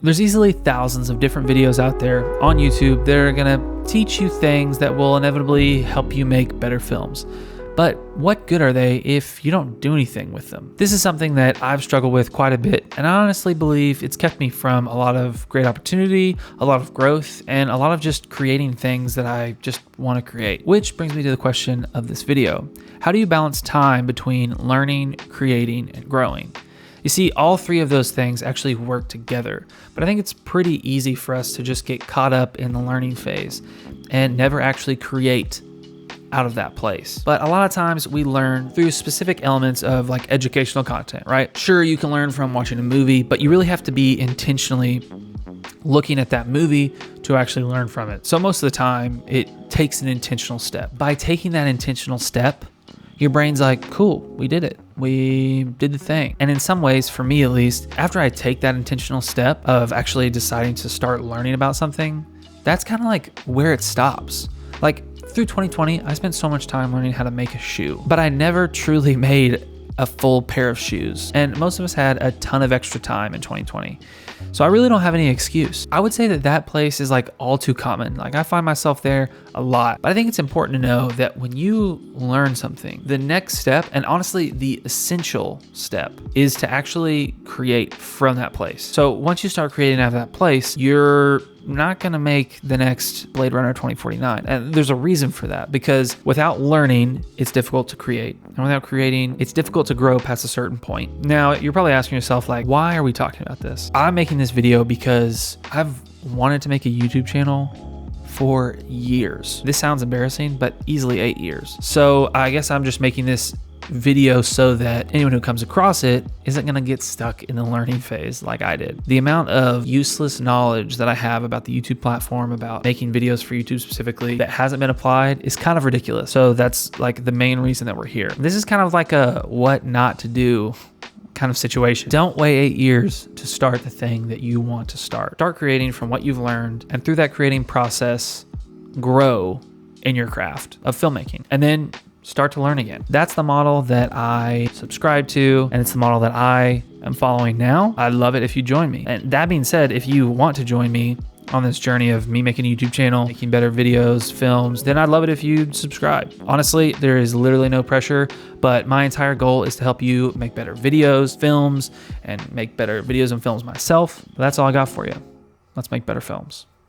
There's easily thousands of different videos out there on YouTube that are gonna teach you things that will inevitably help you make better films. But what good are they if you don't do anything with them? This is something that I've struggled with quite a bit, and I honestly believe it's kept me from a lot of great opportunity, a lot of growth, and a lot of just creating things that I just want to create. Which brings me to the question of this video. How do you balance time between learning, creating, and growing? You see, all three of those things actually work together, but I think it's pretty easy for us to just get caught up in the learning phase and never actually create out of that place. But a lot of times we learn through specific elements of like educational content, right? Sure, you can learn from watching a movie, but you really have to be intentionally looking at that movie to actually learn from it. So most of the time it takes an intentional step. By taking that intentional step, your brain's like, cool, we did it. We did the thing. And in some ways, for me at least, after I take that intentional step of actually deciding to start learning about something, that's kind of like where it stops. Like through 2020, I spent so much time learning how to make a shoe, but I never truly made a full pair of shoes. And most of us had a ton of extra time in 2020. So I really don't have any excuse. I would say that place is like all too common. Like I find myself there a lot. But I think it's important to know that when you learn something, the next step, and honestly the essential step, is to actually create from that place. So once you start creating out of that place, you're not going to make the next Blade Runner 2049. And there's a reason for that, because without learning, it's difficult to create. And without creating, it's difficult to grow past a certain point. Now, you're probably asking yourself, like, why are we talking about this? I'm making this video because I've wanted to make a YouTube channel for years. This sounds embarrassing, but easily 8 years. So I guess I'm just making this video so that anyone who comes across it isn't going to get stuck in the learning phase like I did. The amount of useless knowledge that I have about the YouTube platform, about making videos for YouTube specifically, that hasn't been applied is kind of ridiculous. So that's like the main reason that we're here. This is kind of like a what not to do kind of situation. Don't wait 8 years to start the thing that you want to start. Start creating from what you've learned, and through that creating process, grow in your craft of filmmaking. And then start to learn again. That's the model that I subscribe to, and it's the model that I am following now. I'd love it if you join me. And that being said, if you want to join me on this journey of me making a YouTube channel, making better videos, films, then I'd love it if you subscribe. Honestly, there is literally no pressure, but my entire goal is to help you make better videos, films, and make better videos and films myself. That's all I got for you. Let's make better films.